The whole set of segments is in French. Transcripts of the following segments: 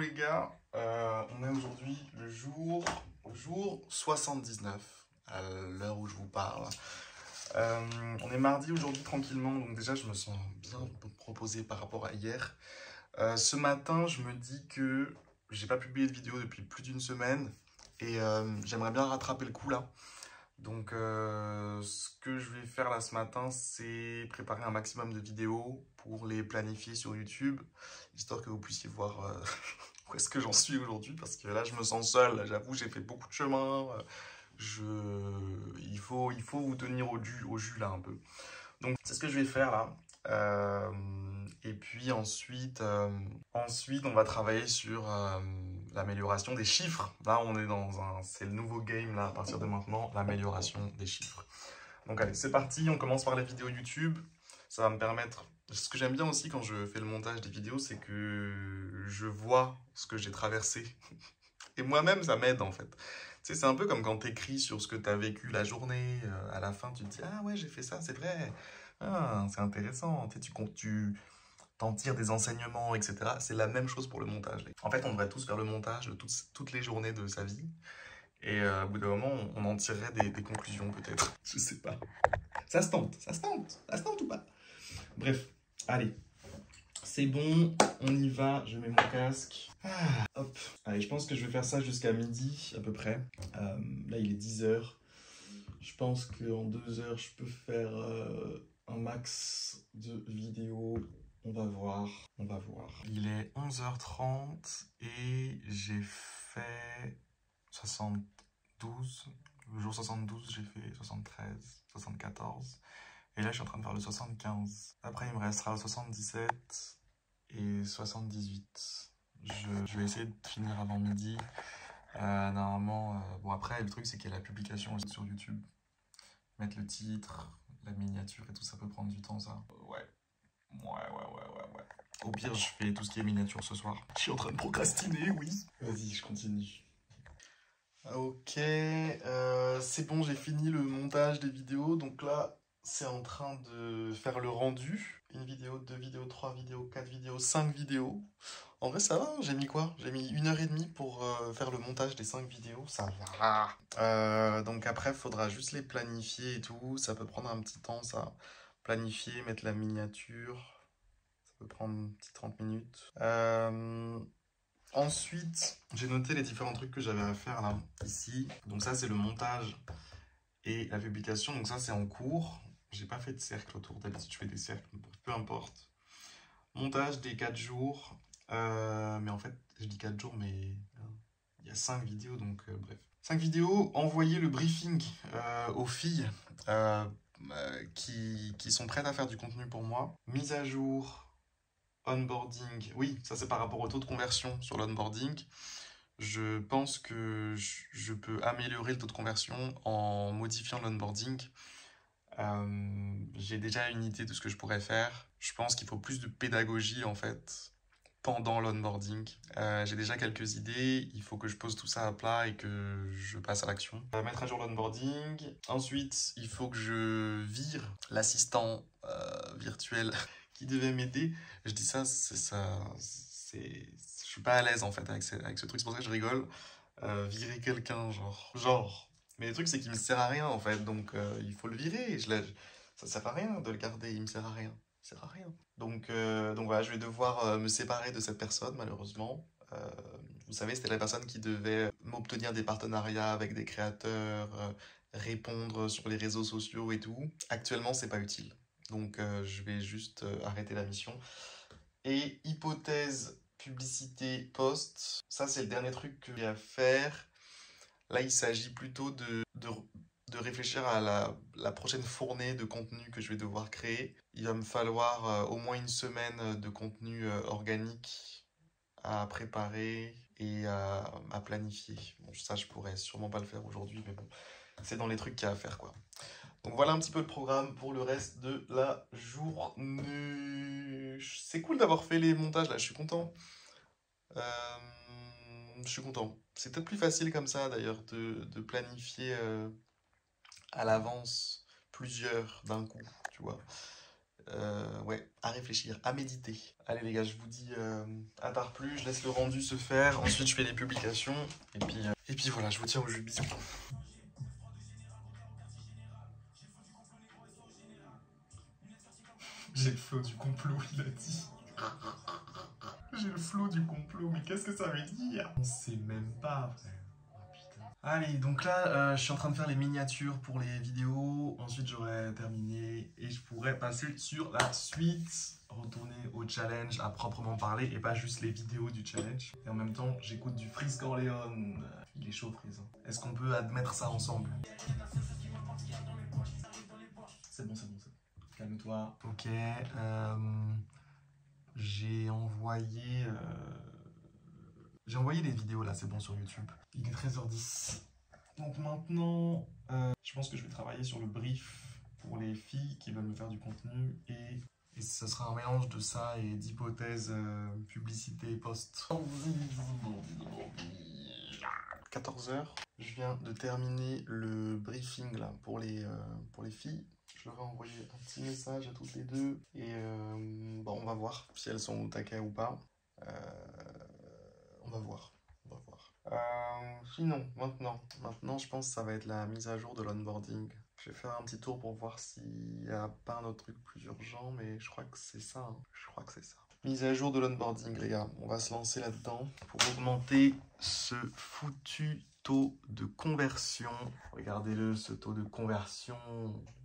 les gars, on est aujourd'hui le jour 79, à l'heure où je vous parle. On est mardi aujourd'hui tranquillement, donc déjà je me sens bien proposé par rapport à hier. Ce matin, je me dis que j'ai pas publié de vidéo depuis plus d'une semaine et j'aimerais bien rattraper le coup là. Donc ce que je vais faire là ce matin, c'est préparer un maximum de vidéos pour les planifier sur YouTube, histoire que vous puissiez voir où est-ce que j'en suis aujourd'hui, parce que là je me sens seul, j'avoue j'ai fait beaucoup de chemin, il faut vous tenir au jus là un peu. Donc c'est ce que je vais faire là. Et puis ensuite, on va travailler sur l'amélioration des chiffres. Là, on est c'est le nouveau game là à partir de maintenant, l'amélioration des chiffres. Donc allez, c'est parti. On commence par les vidéos YouTube. Ça va me permettre. Ce que j'aime bien aussi quand je fais le montage des vidéos, c'est que je vois ce que j'ai traversé. Et moi-même, ça m'aide en fait. Tu sais, c'est un peu comme quand tu écris sur ce que tu as vécu la journée. À la fin, tu te dis, ah ouais, j'ai fait ça, c'est vrai. Ah, c'est intéressant. Tu sais, tu t'en tires des enseignements, etc. C'est la même chose pour le montage. En fait, on devrait tous faire le montage de toutes les journées de sa vie. Et au bout d'un moment, on en tirerait des conclusions peut-être. Je sais pas. Ça se tente ou pas? Bref, allez. C'est bon, on y va, je mets mon casque. Hop. Allez, je pense que je vais faire ça jusqu'à midi, à peu près. Là, il est 10h. Je pense qu'en 2 heures, je peux faire un max de vidéos. On va voir. Il est 11h30 et j'ai fait 72. Le jour 72, j'ai fait 73, 74. Et là, je suis en train de faire le 75. Après, il me restera le 77 et 78. Je vais essayer de finir avant midi. Normalement, bon après, le truc, c'est qu'il y a la publication aussi sur YouTube. Mettre le titre, la miniature et tout, ça peut prendre du temps, ça. Ouais. Au pire, je fais tout ce qui est miniature ce soir. Je suis en train de procrastiner, oui. Vas-y, je continue. Ok, c'est bon, j'ai fini le montage des vidéos. Donc là, c'est en train de faire le rendu. Une vidéo, 2 vidéos, 3 vidéos, 4 vidéos, 5 vidéos. En vrai, ça va, j'ai mis quoi? J'ai mis 1h30 pour faire le montage des 5 vidéos, ça va. Donc après, il faudra juste les planifier et tout. Ça peut prendre un petit temps, ça. Planifier, mettre la miniature. Ça peut prendre un petit 30 minutes. Ensuite, j'ai noté les différents trucs que j'avais à faire là, ici. Donc ça, c'est le montage et la publication. Donc ça, c'est en cours. J'ai pas fait de cercle autour. D'habitude, je fais des cercles, peu importe. Montage des 4 jours. Mais en fait, je dis 4 jours, mais il y a 5 vidéos, donc bref. 5 vidéos, envoyer le briefing aux filles qui sont prêtes à faire du contenu pour moi. Mise à jour, onboarding. Oui, ça c'est par rapport au taux de conversion sur l'onboarding. Je pense que je peux améliorer le taux de conversion en modifiant l'onboarding. J'ai déjà une idée de ce que je pourrais faire. Je pense qu'il faut plus de pédagogie en fait pendant l'onboarding. J'ai déjà quelques idées, il faut que je pose tout ça à plat et que je passe à l'action. Mettre à jour l'onboarding. Ensuite, il faut que je vire l'assistant virtuel qui devait m'aider. Je dis ça, je suis pas à l'aise en fait avec ce truc, c'est pour ça que je rigole. Virer quelqu'un, genre. Mais le truc, c'est qu'il me sert à rien en fait, donc il faut le virer. Ça sert à rien de le garder, il me sert à rien. Il sert à rien. Donc voilà, je vais devoir me séparer de cette personne, malheureusement. Vous savez, c'était la personne qui devait m'obtenir des partenariats avec des créateurs, répondre sur les réseaux sociaux et tout. Actuellement, c'est pas utile. Donc je vais juste arrêter la mission. Et hypothèse, publicité, post. Ça, c'est le dernier truc que j'ai à faire. Là, il s'agit plutôt de réfléchir à la prochaine fournée de contenu que je vais devoir créer. Il va me falloir au moins une semaine de contenu organique à préparer et à planifier. Bon, ça, je pourrais sûrement pas le faire aujourd'hui, mais bon, c'est dans les trucs qu'il y a à faire, quoi. Donc voilà un petit peu le programme pour le reste de la journée. C'est cool d'avoir fait les montages, là, je suis content. Je suis content. C'est peut-être plus facile comme ça d'ailleurs de planifier à l'avance plusieurs d'un coup, tu vois. ouais, à réfléchir, à méditer. Allez les gars, je vous dis à tard plus, je laisse le rendu se faire, ensuite je fais les publications, et puis voilà, je vous tiens au jus, bisous. J'ai le flow du complot, il a dit. J'ai le flow du complot, mais qu'est-ce que ça veut dire? On sait même pas, frère. Allez, donc là, je suis en train de faire les miniatures pour les vidéos. Ensuite, j'aurai terminé et je pourrai passer sur la suite. Retourner au challenge à proprement parler et pas juste les vidéos du challenge. Et en même temps, j'écoute du Freeze Corleone. Il est chaud, Freeze. Est-ce qu'on peut admettre ça ensemble? C'est bon, c'est bon, c'est bon. Calme-toi. Ok. J'ai envoyé... J'ai envoyé les vidéos là, c'est bon sur YouTube. Il est 13h10. Donc maintenant, je pense que je vais travailler sur le brief pour les filles qui veulent me faire du contenu et ce sera un mélange de ça et d'hypothèses publicité post. 14h. Je viens de terminer le briefing là pour les filles. Je leur ai envoyé un petit message à toutes les deux et bon, on va voir si elles sont au taquet ou pas. On va voir. Sinon, maintenant, je pense que ça va être la mise à jour de l'onboarding. Je vais faire un petit tour pour voir s'il n'y a pas un autre truc plus urgent, mais je crois que c'est ça. Je crois que c'est ça. Mise à jour de l'onboarding, les gars. On va se lancer là-dedans pour augmenter ce foutu taux de conversion. Regardez-le, ce taux de conversion.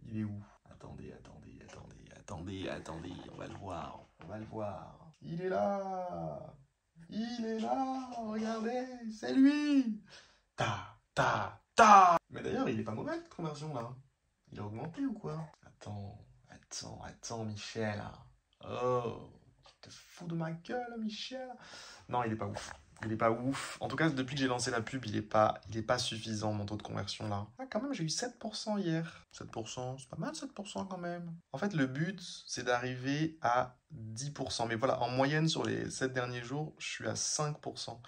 Il est où? Attendez. On va le voir. Il est là. Regardez, c'est lui. Mais d'ailleurs, il est pas mauvais, cette conversion là. Il a augmenté ou quoi? Attends, Michel. Oh, tu te fous de ma gueule, Michel. Non, il est pas ouf. En tout cas, depuis que j'ai lancé la pub, il est pas suffisant, mon taux de conversion là. Ah, quand même, j'ai eu 7% hier. 7%, c'est pas mal 7% quand même. En fait, le but, c'est d'arriver à 10%. Mais voilà, en moyenne, sur les 7 derniers jours, je suis à 5%.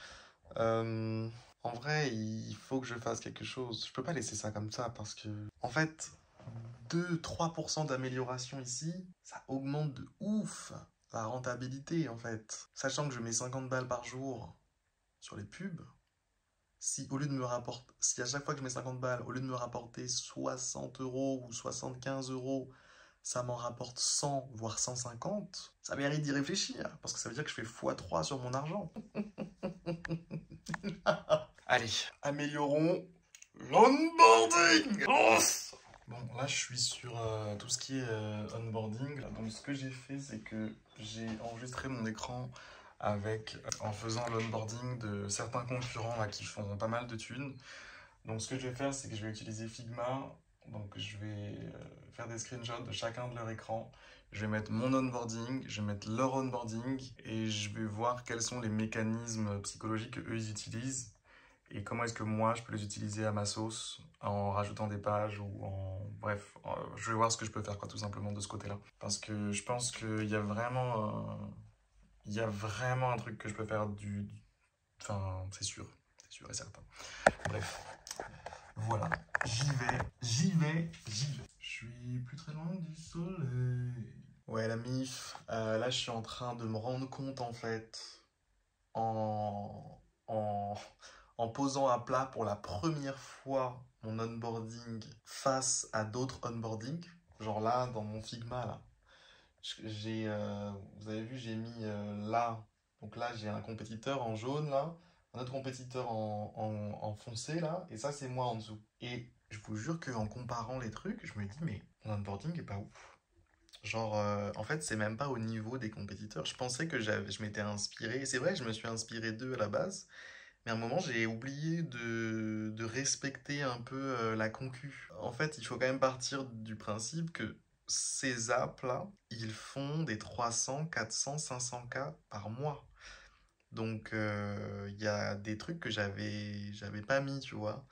En vrai, il faut que je fasse quelque chose. Je peux pas laisser ça comme ça parce que, en fait, 2-3% d'amélioration ici, ça augmente de ouf la rentabilité en fait. Sachant que je mets 50 balles par jour sur les pubs, si à chaque fois que je mets 50 balles, au lieu de me rapporter 60 € ou 75 €, ça m'en rapporte 100, voire 150, ça mérite d'y réfléchir, parce que ça veut dire que je fais x3 sur mon argent. Allez, améliorons l'onboarding. Bon, là, je suis sur tout ce qui est onboarding. Donc, ce que j'ai fait, c'est que j'ai enregistré mon écran en faisant l'onboarding de certains concurrents là, qui font pas mal de thunes. Donc, ce que je vais faire, c'est que je vais utiliser Figma. Donc, je vais faire des screenshots de chacun de leur écran. Je vais mettre mon onboarding, je vais mettre leur onboarding et je vais voir quels sont les mécanismes psychologiques qu'eux ils utilisent. Et comment est-ce que moi, je peux les utiliser à ma sauce en rajoutant des pages ou en... Bref, je vais voir ce que je peux faire, quoi, tout simplement, de ce côté-là. Parce que je pense qu'il y a vraiment... Il y a vraiment un truc que je peux faire Enfin, c'est sûr et certain. Bref, voilà, j'y vais. Je suis plus très loin du soleil. Ouais, la mif, là, je suis en train de me rendre compte, en fait, en posant à plat pour la première fois mon onboarding face à d'autres onboardings. Genre là, dans mon Figma, là, vous avez vu, j'ai mis là. Donc là, j'ai un compétiteur en jaune, là, un autre compétiteur en foncé, là, et ça, c'est moi en dessous. Et je vous jure qu'en comparant les trucs, je me dis, mais mon onboarding est pas ouf. Genre, en fait, c'est même pas au niveau des compétiteurs. Je pensais que je m'étais inspiré. C'est vrai, je me suis inspiré d'eux à la base. Mais à un moment, j'ai oublié de respecter un peu la concu. En fait, il faut quand même partir du principe que ces apps-là, ils font des 300, 400, 500K par mois. Donc, il y a des trucs que j'avais pas mis, tu vois.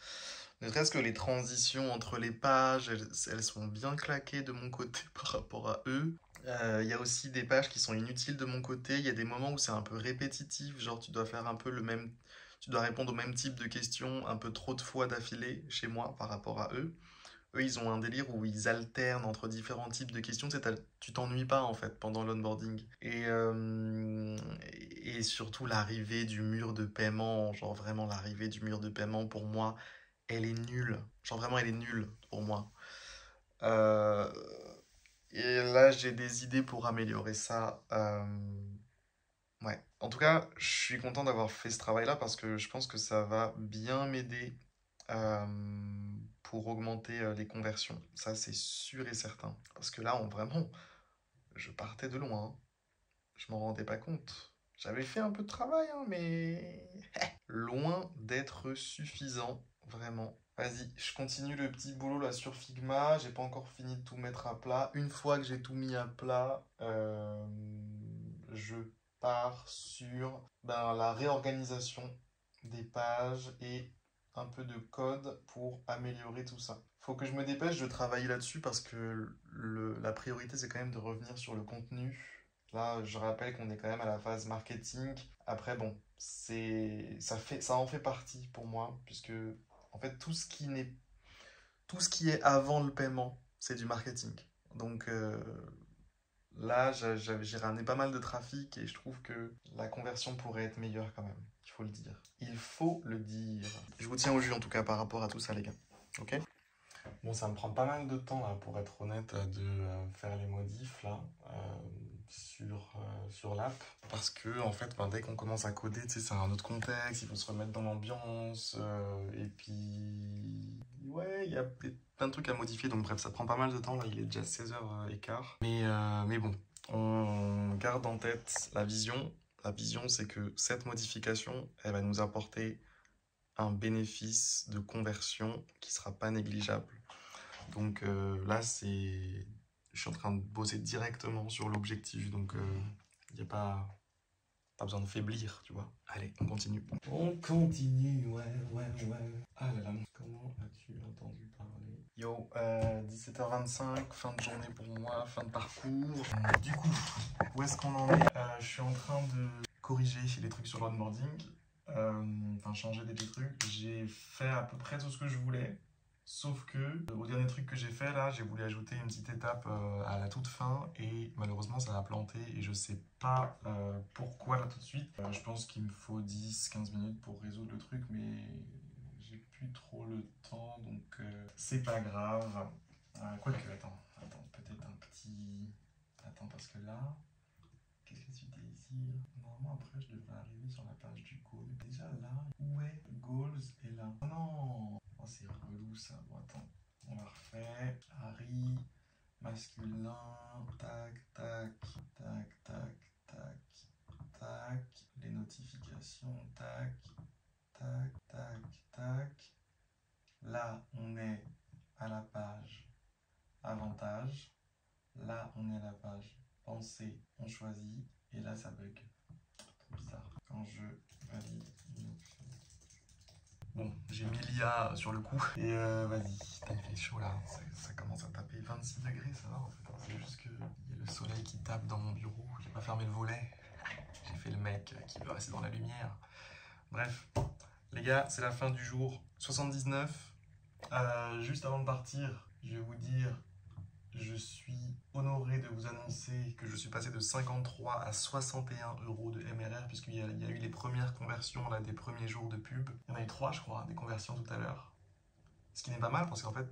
Ne serait-ce que les transitions entre les pages, elles sont bien claquées de mon côté par rapport à eux. Il y a aussi des pages qui sont inutiles de mon côté. Il y a des moments où c'est un peu répétitif, genre tu dois faire un peu tu dois répondre au même type de questions un peu trop de fois d'affilée chez moi par rapport à eux. Eux, ils ont un délire où ils alternent entre différents types de questions. Tu sais, tu t'ennuies pas, en fait, pendant l'onboarding. Et surtout, l'arrivée du mur de paiement, genre vraiment l'arrivée du mur de paiement, pour moi, elle est nulle. Genre vraiment, elle est nulle pour moi. Euh, et là, j'ai des idées pour améliorer ça. Ouais. En tout cas, je suis content d'avoir fait ce travail-là parce que je pense que ça va bien m'aider euh, pour augmenter les conversions. Ça, c'est sûr et certain. Parce que là, vraiment, je partais de loin, hein. Je m'en rendais pas compte. J'avais fait un peu de travail, hein, mais loin d'être suffisant, vraiment. Vas-y, je continue le petit boulot là sur Figma. J'ai pas encore fini de tout mettre à plat. Une fois que j'ai tout mis à plat, je pars sur la réorganisation des pages et un peu de code pour améliorer tout ça. Faut que je me dépêche de travailler là-dessus parce que la priorité c'est quand même de revenir sur le contenu. Là, je rappelle qu'on est quand même à la phase marketing. Après, bon, ça en fait partie pour moi, puisque en fait tout ce qui est avant le paiement, c'est du marketing. Donc là, j'ai ramené pas mal de trafic et je trouve que la conversion pourrait être meilleure quand même. Il faut le dire. Il faut le dire. Je vous tiens au jus en tout cas par rapport à tout ça, les gars. Ok? Bon, ça me prend pas mal de temps, là, pour être honnête, de faire les modifs là, sur l'app. Parce que, en fait, dès qu'on commence à coder, tu sais, c'est un autre contexte, il faut se remettre dans l'ambiance. Et puis, ouais, il y a plein de trucs à modifier. Donc, bref, ça prend pas mal de temps. Là, il est déjà 16h15. Mais bon, on garde en tête la vision. La vision, c'est que cette modification, elle va nous apporter un bénéfice de conversion qui sera pas négligeable. Donc là, je suis en train de bosser directement sur l'objectif, donc il n'y a pas besoin de faiblir, tu vois. Allez, on continue. On continue, ouais. Ah là là, comment as-tu entendu parler? Yo, 17h25, fin de journée pour moi, fin de parcours. Du coup, où est-ce qu'on en est? Je suis en train de corriger les trucs sur l'onboarding, changer des petits trucs. J'ai fait à peu près tout ce que je voulais. Sauf que, au dernier truc que j'ai fait là, j'ai voulu ajouter une petite étape à la toute fin et malheureusement ça a planté et je sais pas pourquoi là tout de suite. Je pense qu'il me faut 10-15 minutes pour résoudre le truc, mais j'ai plus trop le temps donc c'est pas grave. Quoique, attends, peut-être un petit. Attends, parce que là, qu'est-ce que tu désires? Normalement, après, je devrais arriver sur la page du goal. Déjà là, où est goals? Et là. Oh non! Oh, c'est relou ça. Bon, attends, on la refait. Harry, masculin, tac, tac, tac, tac, tac, tac. Les notifications, tac, tac, tac, tac. Là, on est à la page avantage. Là, on est à la page pensée, on choisit. Et là, ça bug. Trop bizarre. Quand je valide une option. Bon, j'ai mis l'IA sur le coup. Et vas-y, il fait chaud là. Ça commence à taper 26 degrés, ça va en fait. C'est juste qu'il y a le soleil qui tape dans mon bureau. J'ai pas fermé le volet. J'ai fait le mec qui veut rester dans la lumière. Bref, les gars, c'est la fin du jour 79. Juste avant de partir, je vais vous dire, je suis honoré de vous annoncer que je suis passé de 53 à 61 euros de MRR, puisqu'il y a eu les premières conversions là, des premiers jours de pub. Il y en a eu 3, je crois, des conversions tout à l'heure. Ce qui n'est pas mal, parce qu'en fait,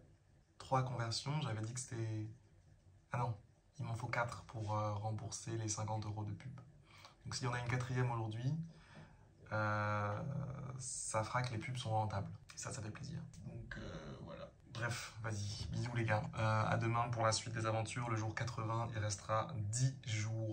3 conversions, j'avais dit que c'était... Ah non, il m'en faut 4 pour rembourser les 50 euros de pub. Donc s'il y en a une quatrième aujourd'hui, ça fera que les pubs sont rentables. Et ça fait plaisir. Donc voilà. Bref, vas-y, bisous les gars. À demain pour la suite des aventures. Le jour 80, il restera 10 jours.